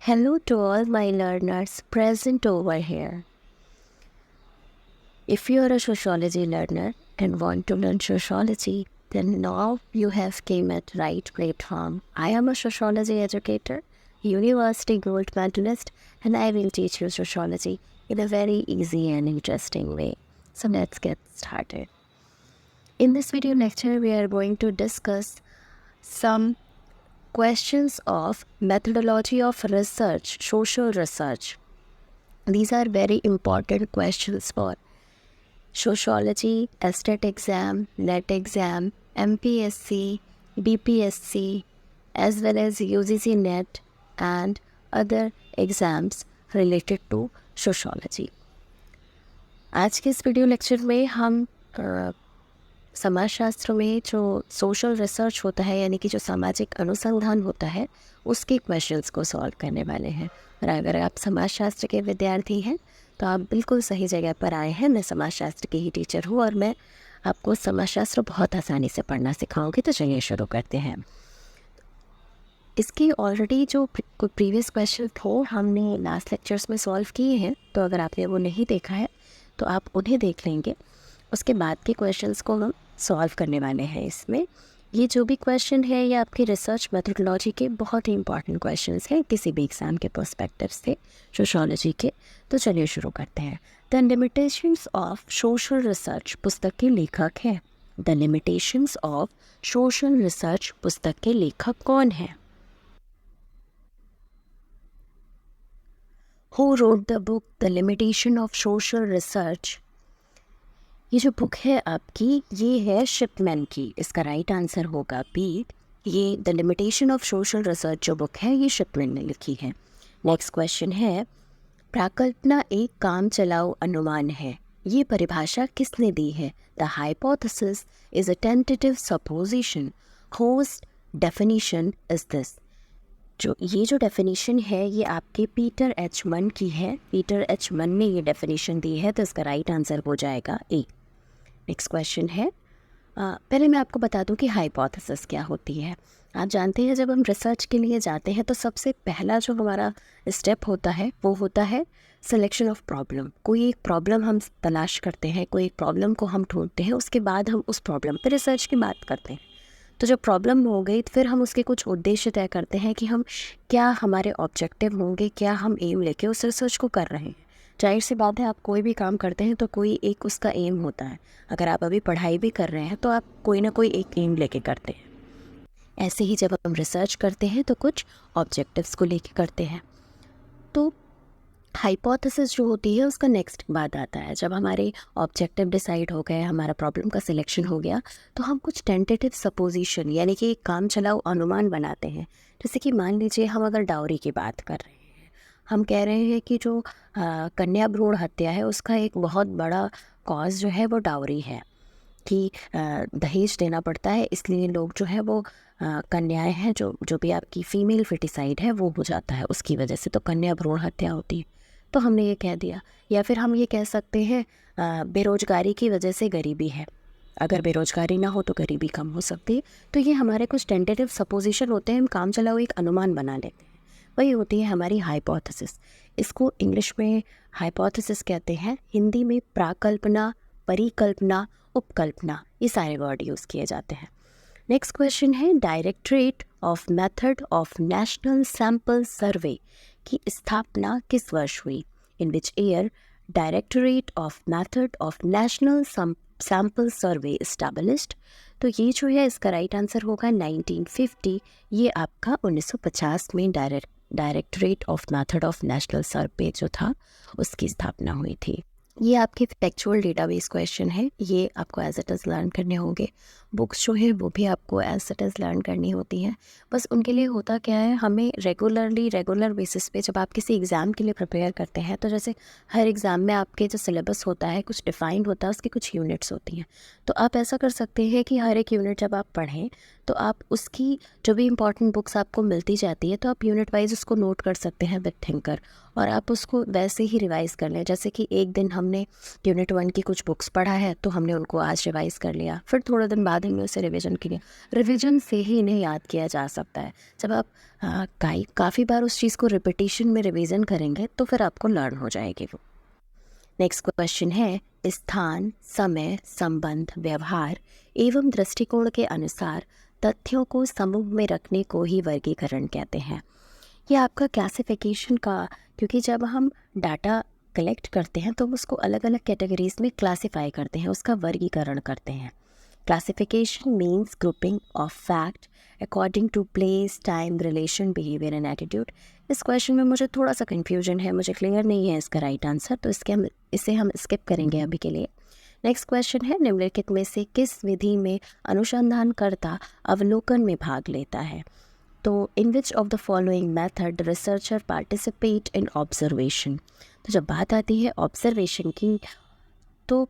Hello to all my learners present over here. If you are a sociology learner and want to learn sociology, then now you have came at right platform. I am a sociology educator, university gold medalist, and I will teach you sociology in a very easy and interesting way. So let's get started. In this video lecture, we are going to discuss some questions of methodology of research, social research. These are very important questions for sociology, STET exam, NET exam, MPSC, BPSC, as well as UGC NET and other exams related to sociology. आज के इस video lecture में हम समाजशास्त्र में जो social research होता है यानी कि जो सामाजिक अनुसंधान होता है उसके क्वेश्चंस को सॉल्व करने वाले हैं। और अगर आप समाजशास्त्र के विद्यार्थी हैं तो आप बिल्कुल सही जगह पर आए हैं। मैं समाजशास्त्र की ही टीचर हूँ और मैं आपको समाजशास्त्र बहुत आसानी से पढ़ना सिखाऊंगी। तो चलिए शुरू करते हैं। इसकी ऑलरेडी जो प्रीवियस क्वेश्चन थे हमने लास्ट लेक्चर्स में सॉल्व किए हैं, तो अगर आपने वो नहीं देखा है तो आप उन्हें देख लेंगे। उसके बाद के क्वेश्चंस को हम सॉल्व करने वाले हैं। इसमें ये जो भी क्वेश्चन है ये आपकी रिसर्च मेथोडोलॉजी के बहुत ही इंपॉर्टेंट क्वेश्चंस हैं किसी भी एग्ज़ाम के पर्सपेक्टिव से सोशोलॉजी के। तो चलिए शुरू करते हैं। The limitations of social research पुस्तक के लेखक हैं। The limitations of social research पुस्तक के लेखक कौन हैं? Who wrote the book the limitation of social research? ये जो बुक है आपकी ये है शिपमैन की। इसका राइट आंसर होगा बी। ये the limitation of social research जो बुक है ये शिपमैन ने लिखी है। नेक्स्ट क्वेश्चन है, प्राकल्पना एक काम चलाऊ अनुमान है। ये परिभाषा किसने दी है? The hypothesis is a tentative supposition host definition is this. ये जो डेफिनेशन है ये आपके पीटर एच मन की है। पीटर एच मन ने ये डेफिनेशन दी है, तो इसका राइट आंसर हो जाएगा ए। नेक्स्ट क्वेश्चन है, पहले मैं आपको बता दूं कि हाइपोथेसिस क्या होती है। आप जानते हैं जब हम रिसर्च के लिए जाते हैं तो सबसे पहला जो हमारा स्टेप होता है वो होता है सिलेक्शन ऑफ प्रॉब्लम। कोई एक प्रॉब्लम हम तलाश करते हैं, कोई एक प्रॉब्लम को हम ढूंढते हैं, उसके बाद हम उस प्रॉब्लम पर रिसर्च की बात करते हैं। तो जब प्रॉब्लम हो गई तो फिर हम उसके कुछ उद्देश्य तय करते हैं कि हम क्या हमारे ऑब्जेक्टिव होंगे, क्या हम एम लेके उस रिसर्च को कर रहे हैं। जाहिर सी बात है आप कोई भी काम करते हैं तो कोई एक उसका एम होता है। अगर आप अभी पढ़ाई भी कर रहे हैं तो आप कोई ना कोई एक एम लेके करते हैं। ऐसे ही जब हम रिसर्च करते हैं तो कुछ ऑब्जेक्टिव्स को लेके करते हैं। तो हाइपोथेसिस जो होती है उसका नेक्स्ट बाद आता है। जब हमारे ऑब्जेक्टिव डिसाइड हो गए, हमारा प्रॉब्लम का सिलेक्शन हो गया, तो हम कुछ टेंटेटिव सपोजिशन यानी कि एक काम चलाऊ अनुमान बनाते हैं। जैसे कि मान लीजिए हम अगर डाउरी की बात कर रहे हैं, हम कह रहे हैं कि जो कन्या भ्रूण हत्या है उसका एक बहुत बड़ा कॉज जो है वो डाउरी है कि दहेज देना पड़ता है, इसलिए लोग जो है वो कन्याएं हैं जो भी आपकी फीमेल फिटिसाइड है वो हो जाता है, उसकी वजह से तो कन्या भ्रूण हत्या होती है। तो हमने ये कह दिया। या फिर हम ये कह सकते हैं बेरोजगारी की वजह से गरीबी है, अगर बेरोजगारी ना हो तो गरीबी कम हो सकती है। तो ये हमारे कुछ टेंटेटिव सपोजिशन होते हैं, हम काम चलाओ एक अनुमान बना लेते हैं, वही होती है हमारी हाइपोथेसिस। इसको इंग्लिश में हाइपोथेसिस कहते हैं, हिंदी में प्राकल्पना, परिकल्पना, उपकल्पना, ये सारे वर्ड यूज़ किए जाते हैं। नेक्स्ट क्वेश्चन है, directorate of method of national sample survey की स्थापना किस वर्ष हुई? In which year directorate of method of national sample survey established? तो ये जो है इसका राइट आंसर होगा 1950। ये आपका 1950 में directorate of method of national survey जो था उसकी स्थापना हुई थी। ये आपके फैक्चुअल डेटाबेस क्वेश्चन है, ये आपको एज इट इज़ लर्न करने होंगे। बुक्स जो है वो भी आपको एज इट इज़ लर्न करनी होती हैं। बस उनके लिए होता क्या है, हमें रेगुलर बेसिस पे जब आप किसी एग्ज़ाम के लिए प्रिपेयर करते हैं, तो जैसे हर एग्ज़ाम में आपके जो सिलेबस होता है कुछ डिफाइंड होता है, उसकी कुछ यूनिट्स होती हैं। तो आप ऐसा कर सकते हैं कि हर एक यूनिट जब आप पढ़ें तो आप उसकी जो भी इंपॉर्टेंट बुक्स आपको मिलती जाती है तो आप यूनिट वाइज उसको नोट कर सकते हैं विद थिंकर, और आप उसको वैसे ही रिवाइज़ कर लें। जैसे कि एक दिन हम हमने यूनिट 1 की कुछ बुक्स पढ़ा है तो हमने उनको आज रिवाइज़ कर लिया, फिर थोड़े दिन बाद हमने उसे रिवीजन किया। रिवीजन से ही इन्हें याद किया जा सकता है। जब आप काफ़ी बार उस चीज़ को रिपीटिशन में रिवीजन करेंगे तो फिर आपको लर्न हो जाएगी वो। नेक्स्ट क्वेश्चन है, स्थान, समय, संबंध, व्यवहार एवं दृष्टिकोण के अनुसार तथ्यों को समूह में रखने को ही वर्गीकरण कहते हैं। ये आपका क्लासिफिकेशन का, क्योंकि जब हम डाटा कलेक्ट करते हैं तो हम उसको अलग अलग कैटेगरीज में क्लासिफाई करते हैं, उसका वर्गीकरण करते हैं। Classification means grouping of fact according to place, time, relation, behaviour and attitude. इस क्वेश्चन में मुझे थोड़ा सा कन्फ्यूजन है, मुझे क्लियर नहीं है इसका राइट आंसर, तो इसे हम स्किप करेंगे अभी के लिए। नेक्स्ट क्वेश्चन है, निम्नलिखित में से किस विधि में अनुसंधानकर्ता अवलोकन में भाग लेता है? तो in which of the following method researcher participate in observation. तो जब बात आती है ऑब्जर्वेशन की, तो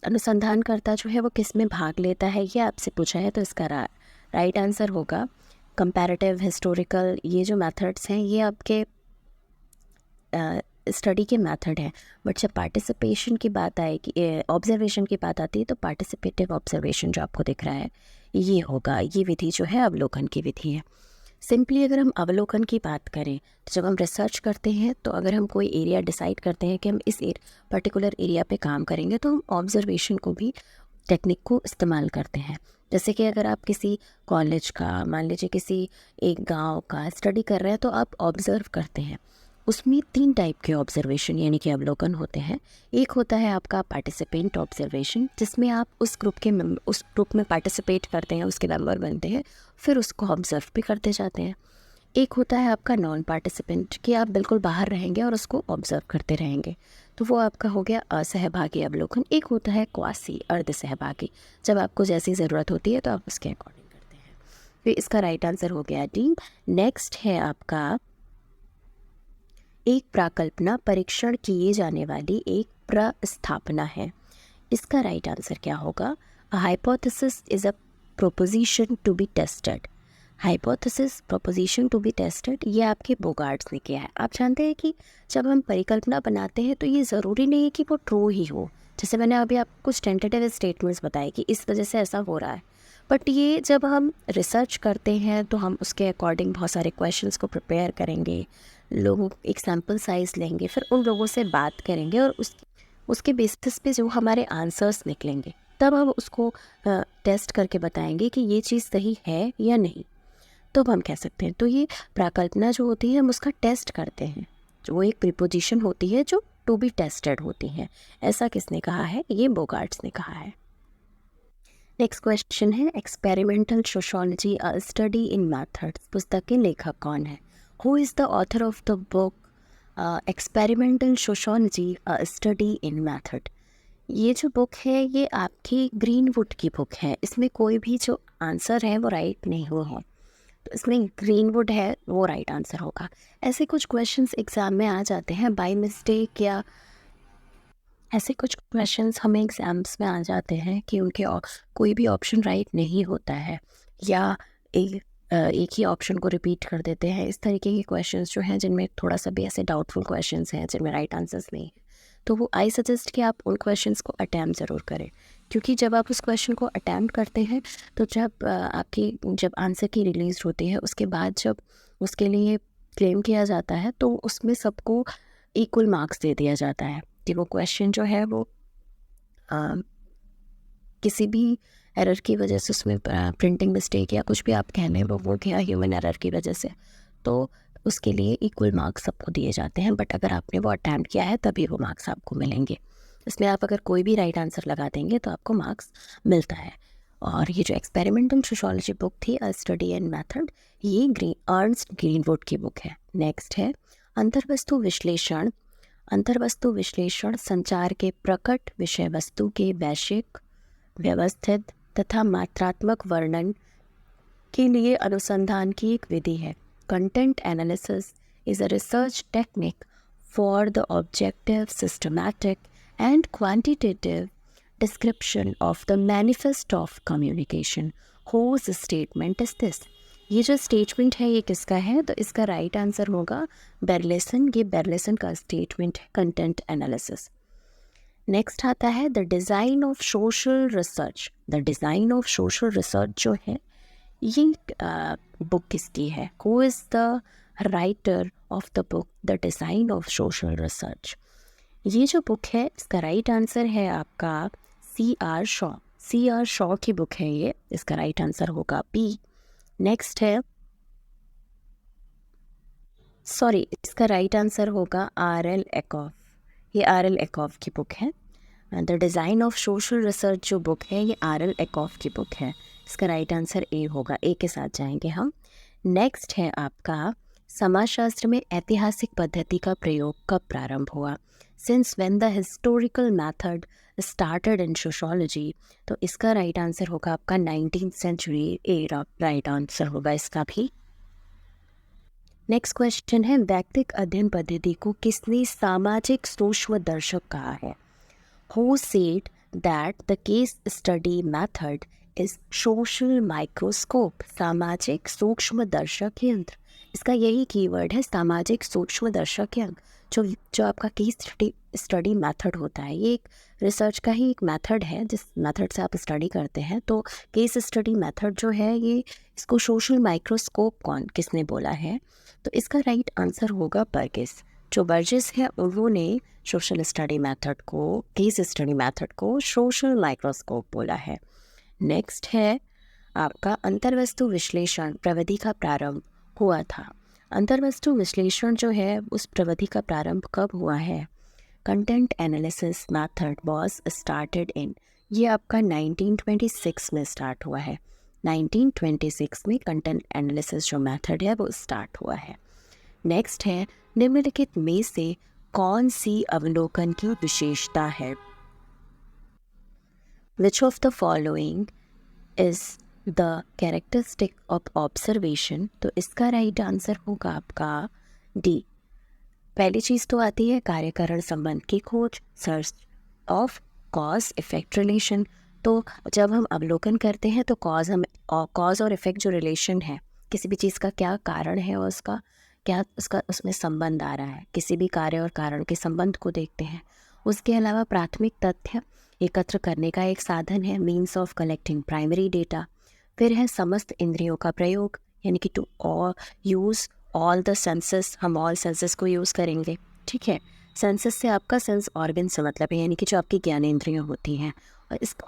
अनुसंधानकर्ता जो है वो किस में भाग लेता है, ये आपसे पूछा है, तो इसका राइट आंसर होगा कंपैरेटिव, हिस्टोरिकल। ये जो मेथड्स हैं ये आपके स्टडी के मेथड हैं, बट जब पार्टिसिपेशन की बात आएगी, ऑब्जर्वेशन की बात आती है, तो पार्टिसिपेटिव ऑब्जर्वेशन जो आपको दिख रहा है ये होगा। ये विधि जो है अवलोकन की विधि है। सिंपली अगर हम अवलोकन की बात करें तो जब हम रिसर्च करते हैं, तो अगर हम कोई एरिया डिसाइड करते हैं कि हम इस पर्टिकुलर एरिया पे काम करेंगे, तो हम ऑब्जर्वेशन को भी, टेक्निक को इस्तेमाल करते हैं। जैसे कि अगर आप किसी कॉलेज का, मान लीजिए किसी एक गांव का स्टडी कर रहे हैं, तो आप ऑब्ज़र्व करते हैं। उसमें 3 टाइप के ऑब्जर्वेशन यानी कि अवलोकन होते हैं। एक होता है आपका पार्टिसिपेंट ऑब्जर्वेशन, जिसमें आप उस ग्रुप में पार्टिसिपेट करते हैं, उसके मेंबर बनते हैं, फिर उसको ऑब्जर्व भी करते जाते हैं। एक होता है आपका नॉन पार्टिसिपेंट, कि आप बिल्कुल बाहर रहेंगे और उसको ऑब्जर्व करते रहेंगे, तो वो आपका हो गया असहभागी अवलोकन। एक होता है क्वासी, अर्ध सहभागी, जब आपको जैसी ज़रूरत होती है तो आप उसके अकॉर्डिंग करते हैं। तो इसका राइट आंसर हो गया डी। नेक्स्ट है आपका, एक प्राकल्पना परीक्षण किए जाने वाली एक प्रस्थापना है। इसका राइट आंसर क्या होगा? A hypothesis is a proposition to be tested. Hypothesis, proposition to be tested, ये आपके बोगार्ड्स ने किया है। आप जानते हैं कि जब हम परिकल्पना बनाते हैं तो ये ज़रूरी नहीं है कि वो ट्रू ही हो। जैसे मैंने अभी आपको कुछ टेंटेटिव स्टेटमेंट्स बताए कि इस वजह से ऐसा हो रहा है, बट ये जब हम रिसर्च करते हैं तो हम उसके अकॉर्डिंग बहुत सारे क्वेश्चंस को प्रिपेयर करेंगे, लोगों एक सैम्पल साइज़ लेंगे, फिर उन लोगों से बात करेंगे और उसके बेसिस पे जो हमारे आंसर्स निकलेंगे, तब हम उसको टेस्ट करके बताएंगे कि ये चीज़ सही है या नहीं, तो हम कह सकते हैं। तो ये प्राकल्पना जो होती है हम उसका टेस्ट करते हैं, जो वो एक प्रीपोजिशन होती है जो टू बी टेस्टेड होती है। ऐसा किसने कहा है? ये बोगार्ड्स ने कहा है। नेक्स्ट क्वेश्चन है, experimental sociology a study in methods पुस्तक के लेखक कौन है? Who is the author of the book experimental sociology a study in method? ये जो बुक है ये आपकी ग्रीनवुड की बुक है। इसमें कोई भी जो आंसर है वो राइट नहीं हुआ है, तो इसमें ग्रीनवुड है वो राइट आंसर होगा। ऐसे कुछ क्वेश्चंस एग्ज़ाम में आ जाते हैं बाय मिस्टेक, या ऐसे कुछ क्वेश्चंस हमें एग्ज़ाम्स में आ जाते हैं कि उनके कोई भी ऑप्शन राइट नहीं होता है, या एक ही ऑप्शन को रिपीट कर देते हैं। इस तरीके के क्वेश्चंस जो हैं जिनमें थोड़ा सा भी ऐसे डाउटफुल क्वेश्चंस हैं जिनमें राइट आंसर्स नहीं है, तो वो आई सजेस्ट कि आप उन क्वेश्चंस को अटैम्प्ट ज़रूर करें, क्योंकि जब आप उस क्वेश्चन को अटैम्प्ट करते हैं तो जब आंसर की रिलीज होती है, उसके बाद जब उसके लिए क्लेम किया जाता है तो उसमें सबको इक्वल मार्क्स दे दिया जाता है कि वो क्वेश्चन जो है वो किसी भी एरर की वजह से, उसमें प्रिंटिंग मिस्टेक या कुछ भी आप कह लें, वो क्या ह्यूमन एरर की वजह से, तो उसके लिए इक्वल मार्क्स सबको दिए जाते हैं। बट अगर आपने वो अटैम्प्ट किया है तभी वो मार्क्स आपको मिलेंगे। इसमें आप अगर कोई भी राइट आंसर लगा देंगे तो आपको मार्क्स मिलता है। और ये जो एक्सपेरिमेंटल सोशियोलॉजी बुक थी अ स्टडी एंड मेथड, ये अर्नस्ट ग्रीनवुड की बुक है। नेक्स्ट है अंतर्वस्तु विश्लेषण। अंतर्वस्तु विश्लेषण संचार के प्रकट विषय वस्तु के वैश्विक, व्यवस्थित तथा मात्रात्मक वर्णन के लिए अनुसंधान की एक विधि है। Content analysis is a research technique for the objective, systematic and quantitative description of the manifest of communication. Whose statement is this? ये जो स्टेटमेंट है ये किसका है? तो इसका राइट आंसर होगा बेरलेसन। ये बेरलेसन का स्टेटमेंट है, कंटेंट एनालिसिस। नेक्स्ट आता है the design of social research. The design of social research जो है ये बुक किसकी है? Who is the writer of the book the design of social research? ये जो बुक है इसका राइट आंसर है आपका C.R. शॉ। C.R. शॉ की बुक है ये, इसका राइट आंसर होगा बी। नेक्स्ट है, सॉरी, इसका राइट आंसर होगा R.L. एकॉफ। ये R.L. एकॉफ की बुक है। The design of social research जो बुक है ये R.L. एकॉफ की बुक है। इसका राइट आंसर ए होगा, ए के साथ जाएंगे हम। नेक्स्ट है आपका समाजशास्त्र में ऐतिहासिक पद्धति का प्रयोग कब प्रारंभ हुआ? Since when the historical method started in sociology. तो इसका राइट आंसर होगा आपका 19th सेंचुरी। ए राइट आंसर होगा इसका भी। नेक्स्ट क्वेश्चन है वैयक्तिक अध्ययन पद्धति को किसने सामाजिक सूक्ष्मदर्शक कहा है? Who said that the case study method is social microscope? सामाजिक सूक्ष्मदर्शक यंत्र, इसका यही कीवर्ड है, सामाजिक सूक्ष्मदर्शक यंत्र। जो आपका केस स्टडी मेथड होता है, ये एक रिसर्च का ही एक मेथड है जिस मेथड से आप स्टडी करते हैं। तो केस स्टडी मेथड जो है ये, इसको सोशल माइक्रोस्कोप किसने बोला है? तो इसका राइट आंसर होगा बर्गिस। जो बर्जिस है उन्होंने सोशल स्टडी मेथड को, केस स्टडी मेथड को सोशल माइक्रोस्कोप बोला है। नेक्स्ट है आपका अंतर्वस्तु विश्लेषण प्रविधि का प्रारंभ हुआ था। अंतर्वस्तु विश्लेषण जो है उस प्रविधि का प्रारंभ कब हुआ है? Content analysis method was started in, ये आपका 1926 में स्टार्ट हुआ है। 1926 में कंटेंट एनालिसिस जो मेथड है वो स्टार्ट हुआ है। नेक्स्ट है निम्नलिखित में से कौन सी अवलोकन की विशेषता है? Which of the following is the characteristic of observation? तो इसका राइट आंसर होगा आपका डी। पहली चीज़ तो आती है कार्यकरण संबंध की खोज, search of cause effect relation. तो जब हम अवलोकन करते हैं तो कॉज और इफेक्ट जो रिलेशन है, किसी भी चीज़ का क्या कारण है और उसका क्या उसमें संबंध आ रहा है, किसी भी कार्य और कारण के संबंध को देखते हैं। उसके अलावा प्राथमिक तथ्य एकत्र करने का एक साधन है, means of collecting primary data. फिर है समस्त इंद्रियों का प्रयोग, यानी कि to use all the senses, हम ऑल सेंसेस को यूज़ करेंगे। ठीक है, सेंसेस से आपका सेंस ऑर्गन से मतलब है, यानी कि जो आपकी ज्ञानेंद्रियाँ होती हैं।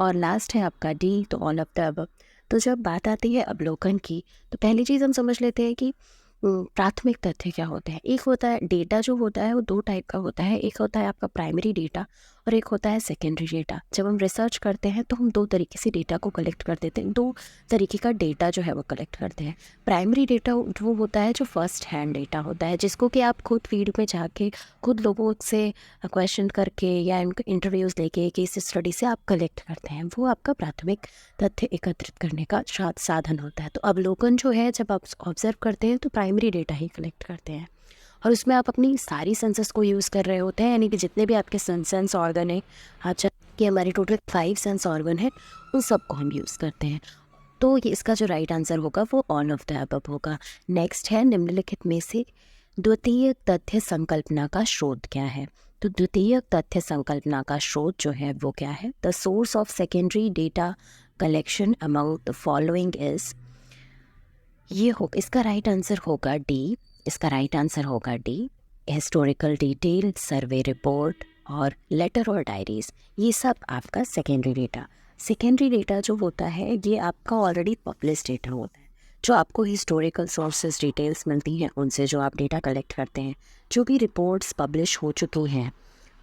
और लास्ट है आपका डी, तो ऑल ऑफ द अबव। तो जब बात आती है अवलोकन की, तो पहली चीज़ हम समझ लेते हैं कि प्राथमिक तथ्य क्या होते हैं। एक होता है डेटा, जो होता है वो दो टाइप का होता है। एक होता है आपका प्राइमरी डेटा और एक होता है सेकेंडरी डेटा। जब हम रिसर्च करते हैं तो हम दो तरीके से डेटा को कलेक्ट कर देते हैं, दो तरीके का डेटा जो है वो कलेक्ट करते हैं। प्राइमरी डेटा वो होता है जो फर्स्ट हैंड डेटा होता है, जिसको कि आप खुद फील्ड में जाके खुद लोगों से क्वेश्चन करके या इंटरव्यूज़ लेके केस स्टडी से आप कलेक्ट करते हैं। वो आपका प्राथमिक तथ्य एकत्रित करने का साधन होता है। तो अवलोकन जो है, जब आप ऑब्जर्व करते हैं तो प्राइमरी डेटा ही कलेक्ट करते हैं और उसमें आप अपनी सारी सेंसेस को यूज़ कर रहे होते हैं, यानी कि जितने भी आपके सेंस ऑर्गन है, अच्छा कि हमारे टोटल 5 सेंस ऑर्गन है, उन सबको हम यूज़ करते हैं। तो ये इसका जो राइट आंसर होगा वो ऑल ऑफ द अबव होगा। नेक्स्ट है निम्नलिखित में से द्वितीयक तथ्य संकल्पना का स्रोत क्या है? तो द्वितीयक तथ्य संकल्पना का स्रोत जो है वो क्या है? The source of secondary data collection among the following is, ये हो, इसका राइट आंसर होगा डी। इसका राइट आंसर होगा D. Historical detail, survey report और लेटर और डायरीज, ये सब आपका सेकेंडरी डेटा। सेकेंडरी डेटा जो होता है ये आपका ऑलरेडी पब्लिश डेटा होता है, जो आपको हिस्टोरिकल सोर्सेज डिटेल्स मिलती हैं उनसे जो आप डेटा कलेक्ट करते हैं। जो भी रिपोर्ट्स पब्लिश हो चुकी हैं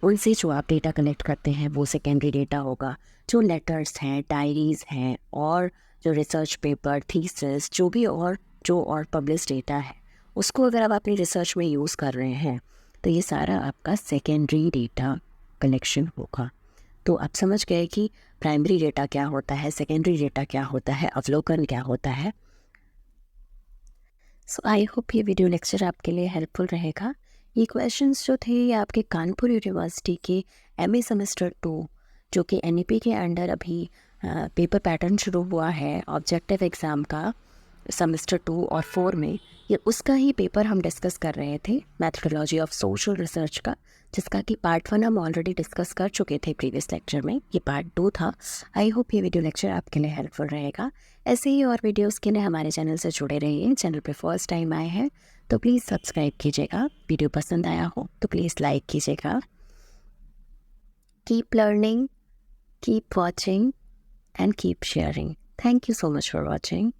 उनसे जो आप डेटा कलेक्ट करते हैं वो सेकेंडरी डेटा होगा। जो लेटर्स हैं, डायरीज़ हैं और जो रिसर्च पेपर, थीसिस, जो भी और पब्लिश डेटा है, उसको अगर आप अपनी रिसर्च में यूज़ कर रहे हैं तो ये सारा आपका सेकेंडरी डेटा कलेक्शन होगा। तो आप समझ गए कि प्राइमरी डेटा क्या होता है, सेकेंडरी डेटा क्या होता है, अवलोकन क्या होता है। सो आई होप ये वीडियो लेक्चर आपके लिए हेल्पफुल रहेगा। ये क्वेश्चंस जो थे ये आपके कानपुर यूनिवर्सिटी के MA सेमेस्टर 2 जो कि NEP के अंडर अभी पेपर पैटर्न शुरू हुआ है ऑब्जेक्टिव एग्ज़ाम का, सेमेस्टर 2 और 4 में, ये उसका ही पेपर हम डिस्कस कर रहे थे, मैथडोलॉजी ऑफ सोशल रिसर्च का, जिसका कि पार्ट 1 हम ऑलरेडी डिस्कस कर चुके थे प्रीवियस लेक्चर में। ये पार्ट 2 था। आई होप ये वीडियो लेक्चर आपके लिए हेल्पफुल रहेगा। ऐसे ही और वीडियोस के लिए हमारे चैनल से जुड़े रहिए। चैनल पे फर्स्ट टाइम आए हैं तो प्लीज़ सब्सक्राइब कीजिएगा। वीडियो पसंद आया हो तो प्लीज़ लाइक कीजिएगा। Keep learning, keep watching and keep sharing. Thank you so much for watching.